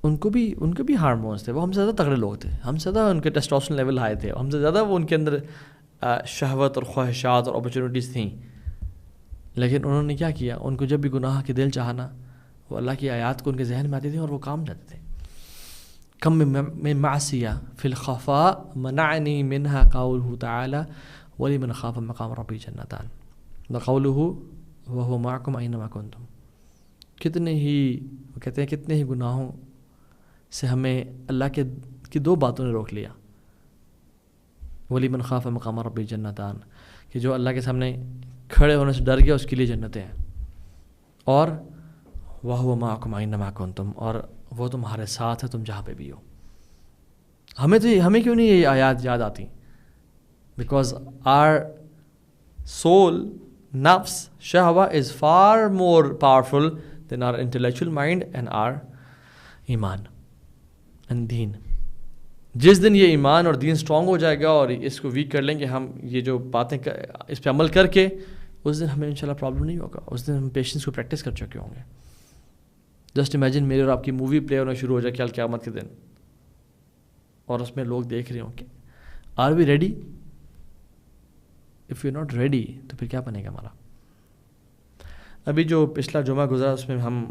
ان کو بھی ہارمونس تھے، وہ ہم سے زیادہ تگڑے لوگ تھے، ہم سے زیادہ ان کے ٹیسٹوسٹرون لیول ہائی تھے، ہم سے زیادہ وہ ان کے اندر شہوت اور خواہشات اور اپرچونیٹیز تھیں، لیکن انہوں نے کیا کیا؟ ان کو جب بھی گناہ کے دل چاہنا، وہ اللہ کی آیات کو ان کے ذہن میں آتی تھی اور وہ کام جاتے تھے۔ کم من معصیہ فی الخفاء منعنی منہا قولہ تعالی ولمن خاف مقام ربی جنتان وقولہ وہو معکم اینما کنتم، کتنے ہی گناہوں سے ہمیں اللہ کی دو باتوں نے روک لیا۔ ولیمن خاف مقام ربی جنتان، کہ جو اللہ کے سامنے کھڑے ہونے سے ڈر گیا اس کے لیے جنتیں ہیں، اور وَهُوَ مَعَكُمْ أَيْنَمَا كُنْتُمْ، اور وہ تمہارے ساتھ ہے تم جہاں پہ بھی ہو۔ ہمیں کیوں نہیں یہ آیات یاد آتی؟ Because our soul, nafs, shahwa is far more powerful than our intellectual mind and our ایمان and دین۔ جس دن یہ ایمان اور دین سٹرونگ ہو جائے گا اور اس کو ویک کر لیں گے ہم، یہ جو باتیں اس پہ عمل کر کے، اس دن ہمیں انشاءاللہ پرابلم نہیں ہوگا، اس دن ہم پیشنس کو پریکٹس کر چکے ہوں گے۔ جسٹ امیجن میرے اور آپ کی مووی پلے ہونا شروع ہو جائے کل قیامت کے دن، اور اس میں لوگ دیکھ رہے ہوں کہ are we ready? If you not ready تو پھر کیا بنے گا ہمارا. ابھی جو پچھلا جمعہ گزرا اس میں ہم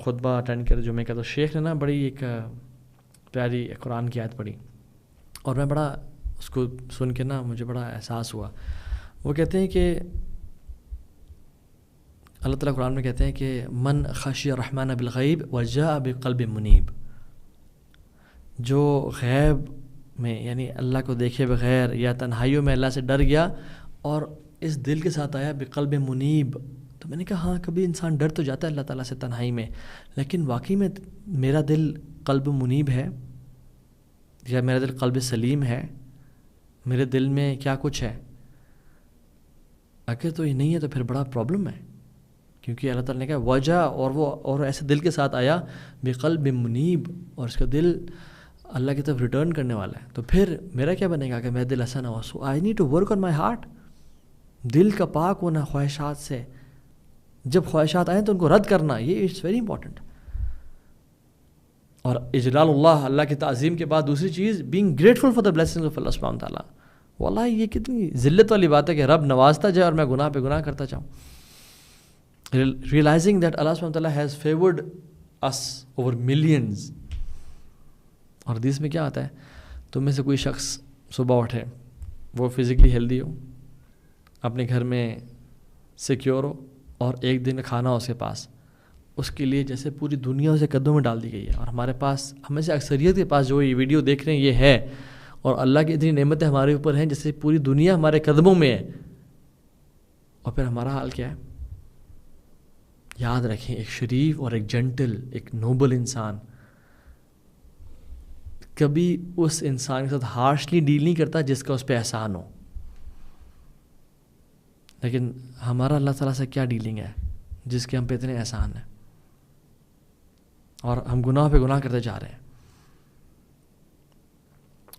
خطبہ اٹینڈ کرے جمعے کا, تو شیخ نے نا بڑی ایک پیاری قرآن کی آیت پڑھی, اور میں بڑا اس کو سن کے نا مجھے بڑا احساس ہوا. وہ کہتے ہیں کہ اللہ تعالیٰ قرآن میں کہتے ہیں کہ من خشی الرحمن بالغیب وجاء بقلب منیب, جو غیب میں یعنی اللہ کو دیکھے بغیر یا تنہائیوں میں اللہ سے ڈر گیا اور اس دل کے ساتھ آیا بقلب منیب. تو میں نے کہا ہاں کبھی انسان ڈر تو جاتا ہے اللہ تعالیٰ سے تنہائی میں, لیکن واقعی میں میرا دل قلب منیب ہے یا میرا دل قلب سلیم ہے, میرے دل میں کیا کچھ ہے؟ اگر تو یہ نہیں ہے تو پھر بڑا پرابلم ہے, کیونکہ اللہ تعالیٰ نے کہا وجہ اور ایسے دل کے ساتھ آیا بقلب منیب, اور اس کا دل اللہ کی طرف ریٹرن کرنے والا ہے. تو پھر میرا کیا بنے گا کہ میرا دل ایسا نہ ہو. So I need to work on my heart, دل کا پاک ہونا خواہشات سے. جب خواہشات آئیں تو ان کو رد کرنا, یہ اٹس ویری امپورٹنٹ. اور اجلال اللہ, اللہ کی تعظیم کے بعد دوسری چیز being grateful for the blessings of Allah سبحانہ تعالیٰ. واللہ یہ کتنی ذلت والی بات ہے کہ رب نوازتا جائے اور میں گناہ پہ گناہ کرتا جاؤں. ریئلائزنگ دیٹ اللہ سبحانہ تعالیٰ has favoured us over millions. اور حدیث میں کیا آتا ہے, تم میں سے کوئی شخص صبح اٹھے, وہ فزیکلی ہیلدی ہو, اپنے گھر میں سیکیور ہو, اور ایک دن کا کھانا ہو اس کے پاس, اس کے لیے جیسے پوری دنیا اسے قدموں میں ڈال دی گئی ہے. اور ہمارے پاس, ہمیں سے اکثریت کے پاس جو یہ ویڈیو دیکھ رہے ہیں یہ ہے, اور اللہ کی اتنی نعمتیں ہمارے اوپر ہیں جیسے پوری دنیا ہمارے قدموں میں ہے. اور پھر ہمارا حال کیا ہے؟ یاد رکھیں, ایک شریف اور ایک جنٹل, ایک نوبل انسان کبھی اس انسان کے ساتھ ہارشلی ڈیل نہیں کرتا جس کا اس پہ احسان ہو. لیکن ہمارا اللہ تعالیٰ سے کیا ڈیلنگ ہے جس کے ہم پہ اتنے احسان ہیں, اور ہم گناہ پہ گناہ کرتے جا رہے ہیں.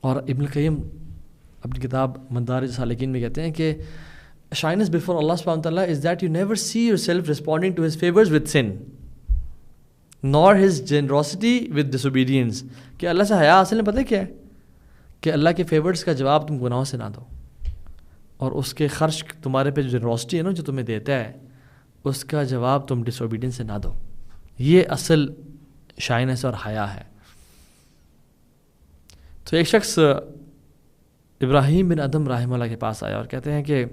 اور ابن القیم اپنی کتاب مدارج السالکین میں کہتے ہیں کہ shyness before Allah subhanahu wa ta'ala is that you never see yourself responding to his favors with sin nor his generosity with disobedience. کہ اللہ سے حیا اصل میں پتہ کیا ہے, کہ اللہ کے فیورز کا جواب تم گناہوں سے نہ دو, اور اس کے خرچ تمہارے پہ جو جنروسٹی ہے نا جو تمہیں دیتا ہے اس کا جواب تم ڈس اوبیڈینس سے نہ دو. یہ اصل شائنس اور حیا ہے. تو ایک شخص ابراہیم بن ادم رحمہ اللہ کے پاس آیا اور کہتے ہیں کہ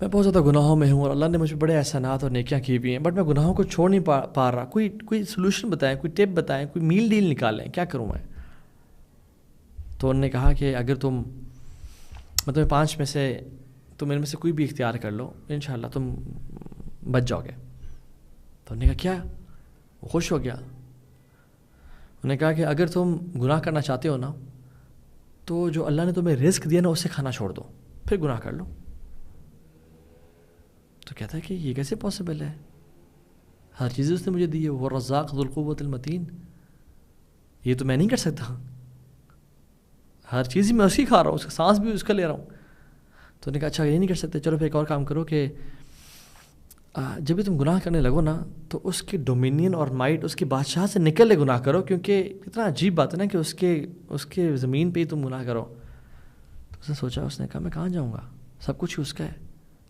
میں بہت زیادہ گناہوں میں ہوں اور اللہ نے مجھ پہ بڑے احسانات اور نیکیاں کی بھی ہیں, بٹ میں گناہوں کو چھوڑ نہیں پا رہا. کوئی سلوشن بتائیں, کوئی ٹپ بتائیں, کوئی میل ڈیل نکالیں, کیا کروں میں؟ تو انہوں نے کہا کہ اگر تم تمہیں 5 میں سے تم ان میں سے کوئی بھی اختیار کر لو, انشاءاللہ تم بچ جاؤ گے. تو انہوں نے کہا کیا؟ وہ خوش ہو گیا. انہوں نے کہا کہ اگر تم گناہ کرنا چاہتے ہو نا تو جو اللہ نے تمہیں رزق دیا نا اس سے کھانا چھوڑ دو, پھر گناہ کر لو. تو کہتا ہے کہ یہ کیسے پاسبل ہے, ہر چیز اس نے مجھے دی ہے, وہ رزاق ذو القوت المتین, یہ تو میں نہیں کر سکتا, ہر چیز ہی میں اس کی کھا رہا ہوں, اس کا سانس بھی اس کا لے رہا ہوں. تو نے کہا اچھا یہ نہیں کر سکتے, چلو پھر ایک اور کام کرو کہ جب بھی تم گناہ کرنے لگو نا تو اس کے ڈومینین اور مائٹ, اس کی بادشاہ سے نکل لے گناہ کرو, کیونکہ کتنا عجیب بات ہے نا کہ اس کے زمین پہ ہی تم گناہ کرو. تو اس نے سوچا, اس نے کہا میں کہاں جاؤں گا, سب کچھ ہی اس کا ہے,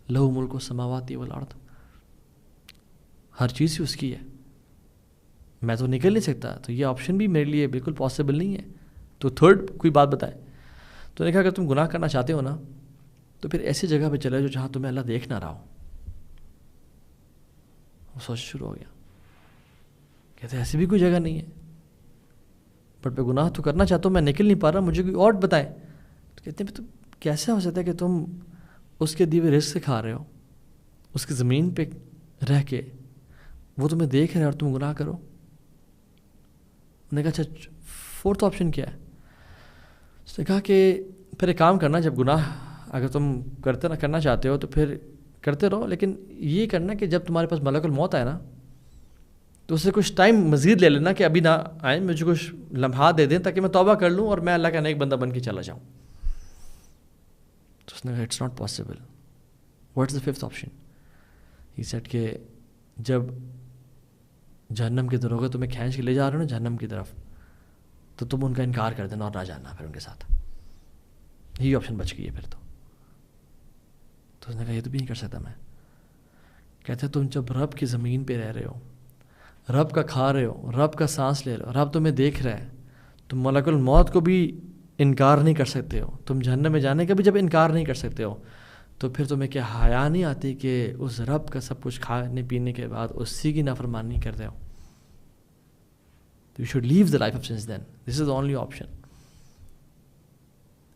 لہو ملک السماوات والارض, ہر چیز ہی اس کی ہے, میں تو نکل نہیں سکتا. تو یہ آپشن بھی میرے لیے بالکل پاسبل نہیں ہے. تو تھرڈ کوئی بات بتائے. تو نے کہا اگر تم گناہ کرنا چاہتے ہو نا تو پھر ایسی جگہ پہ چلے جو جہاں تمہیں اللہ دیکھ نہ رہا ہو. وہ سوچ شروع ہو گیا, کہتے ایسی بھی کوئی جگہ نہیں ہے, بٹ میں گناہ تو کرنا چاہتا ہوں, میں نکل نہیں پا رہا, مجھے کوئی اور بتائیں. تو کہتے ہیں تو کیسے ہو سکتا ہے کہ تم اس کے دیے رزق سے کھا رہے ہو, اس کی زمین پہ رہ کے, وہ تمہیں دیکھ رہے ہیں اور تم گناہ کرو. انہوں نے کہا اچھا فورتھ آپشن کیا ہے؟ اس نے کہا کہ پھر ایک کام کرنا, جب گناہ اگر تم کرنا چاہتے ہو تو پھر کرتے رہو, لیکن یہ کرنا کہ جب تمہارے پاس ملک الموت آئے نا تو اس سے کچھ ٹائم مزید لے لینا کہ ابھی نہ آئیں, مجھے کچھ لمحات دے دیں تاکہ میں توبہ کر لوں اور میں اللہ کا نیک بندہ بن کے چلا جاؤں. تو اس نے کہا it's not possible. What's the fifth option? He said کہ جب جہنم کی دروگے تمہیں کھینچ کے لے جا رہے ہو نا جہنم کی طرف, تو تم ان کا انکار کر دینا اور نہ جانا پھر ان کے ساتھ. یہی آپشن بچ گئی ہے پھر. تو اس نے کہا یہ تو بھی نہیں کر سکتا میں. کہتے تم جب رب کی زمین پہ رہ رہے ہو, رب کا کھا رہے ہو, رب کا سانس لے رہے ہو, رب تمہیں دیکھ رہا ہے, تم ملک الموت کو بھی انکار نہیں کر سکتے ہو, تم جہنم میں جانے کا بھی جب انکار نہیں کر سکتے ہو, تو پھر تمہیں کیا حیا نہیں آتی کہ اس رب کا سب کچھ کھانے پینے کے بعد اسی کی نافرمانی کرتے ہو؟ You should leave the life of sins then. This is the only option.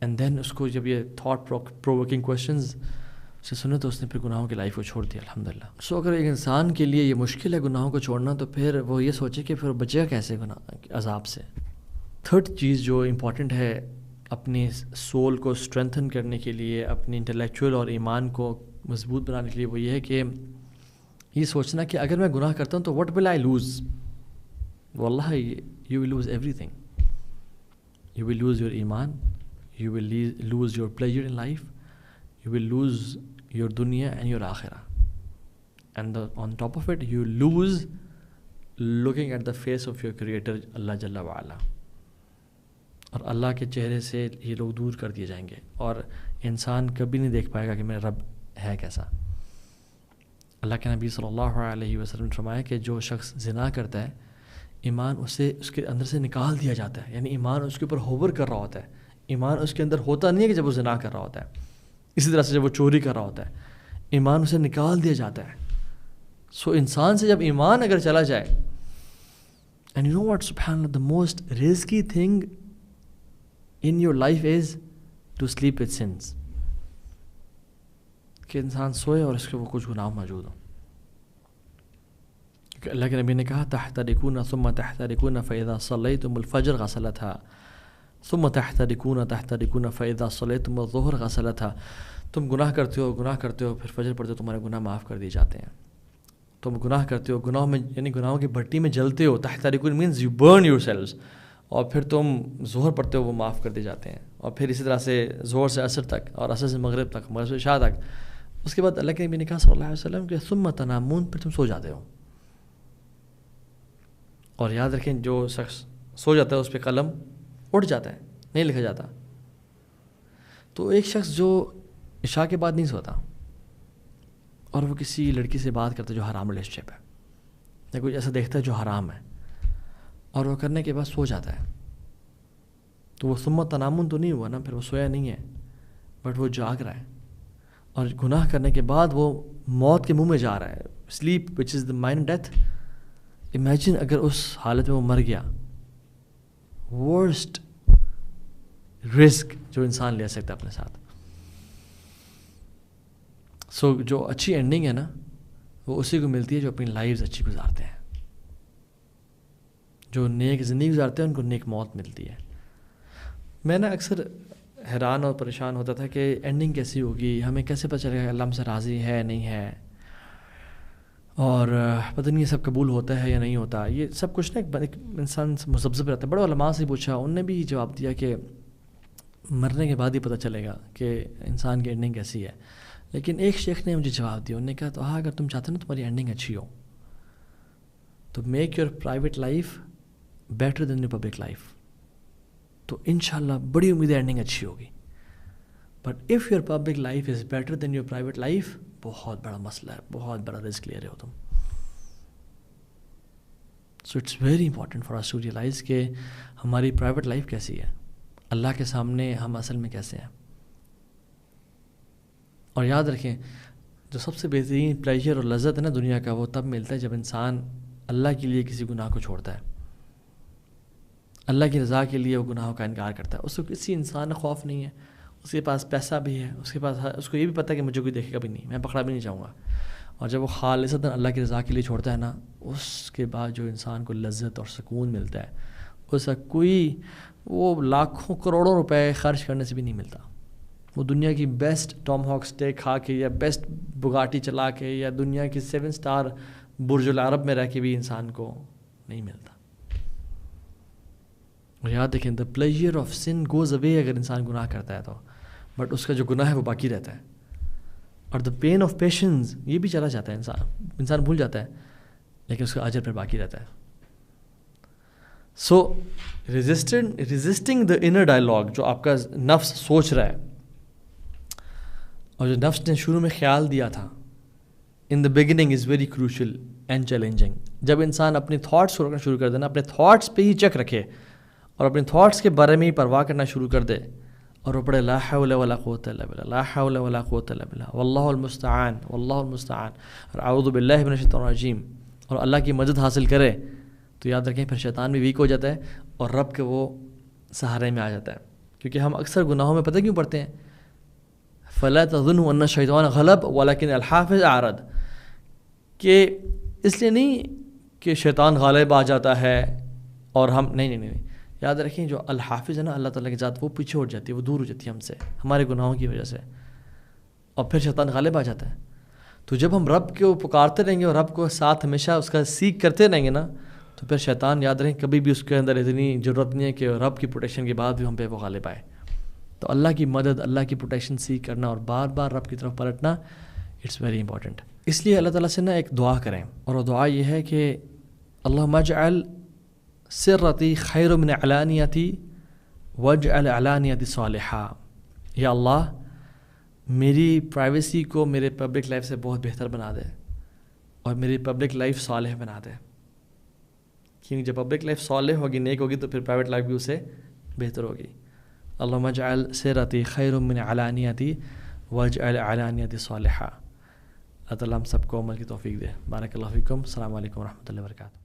And then اس کو جب یہ thought provoking questions سے سنے تو اس نے پھر گناہوں کی لائف کو چھوڑ دیا الحمدللہ. سو اگر ایک انسان کے لیے یہ مشکل ہے گناہوں کو چھوڑنا, تو پھر وہ یہ سوچے کہ پھر وہ بچے گا کیسے گناہ عذاب سے. تھرڈ چیز جو امپورٹنٹ ہے اپنی سول کو اسٹرینتھن کرنے کے لیے, اپنی انٹلیکچوئل اور ایمان کو مضبوط بنانے کے لیے, وہ یہ ہے کہ یہ سوچنا کہ اگر میں گناہ کرتا ہوں تو what will I lose. واللہ you will lose everything. You will lose your iman, you will lose your pleasure in life, you will lose your dunya and your akhirah, and on top of it you lose looking at the face of your creator Allah Jalla wa Ala. اور اللہ کے چہرے سے یہ لوگ دور کر دیے جائیں گے, اور انسان کبھی نہیں دیکھ پائے گا کہ میرا رب ہے کیسا. اللہ کے نبی صلی اللہ علیہ وسلم نے فرمایا کہ جو شخص زنا کرتا ہے, ایمان اسے اس کے اندر سے نکال دیا جاتا ہے, یعنی ایمان اس کے اوپر ہوور کر رہا ہوتا ہے. ایمان اس کے اندر ہوتا نہیں ہے کہ جب وہ زنا کر رہا ہوتا ہے. اسی طرح سے جب وہ چوری کر رہا ہوتا ہے, ایمان اسے نکال دیا جاتا ہے. سو انسان سے جب ایمان اگر چلا جائے, اینڈ یو نو واٹ سبحان اللہ, the most risky thing in your life is to sleep with sins. کہ انسان سوئے اور اس کے وہ کچھ گناہ موجود ہوں. کہ اللہ کے نبی نے کہا تحترکون ثم تحترکون فاذا صلیتم الفجر غسلتها ثم تحترکون فاذا صلیتم الظہر غسلتها. تم گناہ کرتے ہو پھر فجر پڑھتے ہو, تمہارے گناہ معاف کر دیے جاتے ہیں. تم گناہ کرتے ہو, گناہوں میں یعنی گناہوں کی بھٹی میں جلتے ہو, تحترکون means you burn your selves, اور پھر تم ظہر پڑھتے ہو وہ معاف کر دیے جاتے ہیں. اور پھر اسی طرح سے ظہر سے عصر تک, اور عصر سے مغرب تک, مغرب سے عشاء تک. اس کے بعد اللہ کے نبی نے کہا صلی اللہ علیہ وسلم کہ ثم تنامون, پھر تم سو جاتے ہو. اور یاد رکھیں جو شخص سو جاتا ہے اس پہ قلم اٹھ جاتا ہے, نہیں لکھا جاتا. تو ایک شخص جو عشاء کے بعد نہیں سوتا اور وہ کسی لڑکی سے بات کرتا ہے جو حرام ریلیشن شپ ہے, یا کچھ ایسا دیکھتا ہے جو حرام ہے, اور وہ کرنے کے بعد سو جاتا ہے, تو وہ ثم تنامون تو نہیں ہوا نا, پھر وہ سویا نہیں ہے, بٹ وہ جاگ رہا ہے. اور گناہ کرنے کے بعد وہ موت کے منہ میں جا رہا ہے. Sleep which is the mind death. Imagine اگر اس حالت میں وہ مر گیا, ورسٹ رسک جو انسان لے سکتا ہے اپنے ساتھ. سو جو اچھی اینڈنگ ہے نا, وہ اسی کو ملتی ہے جو اپنی لائفز اچھی گزارتے ہیں. جو نیک زندگی گزارتے ہیں ان کو نیک موت ملتی ہے. میں نا اکثر حیران اور پریشان ہوتا تھا کہ اینڈنگ کیسی ہوگی, ہمیں کیسے پتہ چلے گا اللہ ہم سے راضی ہے نہیں ہے, اور پتہ نہیں یہ سب قبول ہوتا ہے یا نہیں ہوتا. یہ سب کچھ نا ایک انسان مذبذب رہتا ہے. بڑے علماء سے پوچھا, انہوں نے بھی جواب دیا کہ مرنے کے بعد ہی پتہ چلے گا کہ انسان کی اینڈنگ کیسی ہے. لیکن ایک شیخ نے مجھے جواب دیا, انہوں نے کہا تو ہاں اگر تم چاہتے ہو نا تمہاری اینڈنگ اچھی ہو تو make your private life better than your public life, تو انشاءاللہ بڑی امید ہے اینڈنگ اچھی ہوگی. But if your public life is better than your private life, بہت بڑا مسئلہ ہے, بہت بڑا رسک لے رہے ہو تم. So it's very important for us to realise کہ ہماری پرائیویٹ لائف کیسی ہے, اللہ کے سامنے ہم اصل میں کیسے ہیں. اور یاد رکھیں جو سب سے بہترین پلیجر اور لذت ہے نا دنیا کا, وہ تب ملتا ہے جب انسان اللہ کے لیے کسی گناہ کو چھوڑتا ہے, اللہ کی رضا کے لیے وہ گناہوں کا انکار کرتا ہے. اس کو کسی انسان کا خوف نہیں ہے, اس کے پاس پیسہ بھی ہے, اس کو یہ بھی پتہ ہے کہ مجھے کوئی دیکھے گا بھی نہیں, میں پکڑا بھی نہیں جاؤں گا. اور جب وہ خالصتاً اللہ کی رضا کے لیے چھوڑتا ہے نا, اس کے بعد جو انسان کو لذت اور سکون ملتا ہے, اس کا کوئی وہ لاکھوں کروڑوں روپے خرچ کرنے سے بھی نہیں ملتا. وہ دنیا کی بیسٹ ٹام ہاک اسٹیک کھا کے, یا بیسٹ بگاٹی چلا کے, یا دنیا کی 7 اسٹار برج العرب میں رہ کے بھی انسان کو نہیں ملتا. اور یاد رکھیں the pleasure of sin goes away, اگر انسان گناہ کرتا ہے تو, بٹ اس کا جو گناہ ہے وہ باقی رہتا ہے. اور دا پین آف پیشنس, یہ بھی چلا جاتا ہے, انسان بھول جاتا ہے, لیکن اس کا اجر پھر باقی رہتا ہے. سو resisting the inner dialogue جو آپ کا نفس سوچ رہا ہے اور جو نفس نے شروع میں خیال دیا تھا in the beginning is very crucial and challenging. جب انسان اپنی تھاٹس کو رکھنا شروع کر دے نا، اپنے تھاٹس پہ ہی چیک رکھے اور اپنے تھاٹس کے بارے میں ہی پرواہ کرنا شروع کر دے اور وہ پڑھے لا حول ولا قوت الا باللہ، لا حول ولا قوت الا باللہ، واللہ المستعان، واللہ المستعان، اور اعوذ باللہ من الشیطان الرجیم، اور اللہ کی مدد حاصل کرے، تو یاد رکھیں پھر شیطان بھی ویک ہو جاتا ہے اور رب کے وہ سہارے میں آ جاتا ہے. کیونکہ ہم اکثر گناہوں میں پتہ کیوں پڑھتے ہیں؟ فلا تظنوا ان الشیطان غلب ولکن الحافظ اعرض، کہ اس لیے نہیں کہ شیطان غالب آ جاتا ہے اور ہم نہیں، یاد رکھیں جو الحافظ ہے نا اللہ تعالیٰ کی ذات، وہ پیچھے ہٹ جاتی ہے، وہ دور ہو جاتی ہے ہم سے ہمارے گناہوں کی وجہ سے، اور پھر شیطان غالب آ جاتا ہے. تو جب ہم رب کو پکارتے رہیں گے اور رب کو ساتھ ہمیشہ اس کا سیکھ کرتے رہیں گے نا، تو پھر شیطان یاد رہیں کبھی بھی اس کے اندر اتنی ضرورت نہیں ہے کہ رب کی پروٹیکشن کے بعد بھی ہم پہ وہ غالب آئے. تو اللہ کی مدد، اللہ کی پروٹیکشن سیکھ کرنا اور بار بار رب کی طرف پلٹنا، اٹس ویری امپورٹنٹ. اس لیے اللہ تعالیٰ سے نا ایک دعا کریں، اور وہ دعا یہ ہے کہ اللہم اجعل سرتی خیر من علانیتی واجعل علانیتی صالحہ. یا اللہ میری پرائیویسی کو میرے پبلک لائف سے بہت بہتر بنا دے اور میری پبلک لائف صالح بنا دے. کیونکہ جب پبلک لائف صالح ہوگی، نیک ہوگی، تو پھر پرائیویٹ لائف بھی اسے بہتر ہوگی. اللہم اجعل سرتی خیر من علانیتی واجعل علانیتی صالحہ. اللہ تعالیٰ ہم سب کو عمل کی توفیق دے. بارک اللہ فیکم. السلام علیکم ورحمۃ اللہ وبرکاتہ.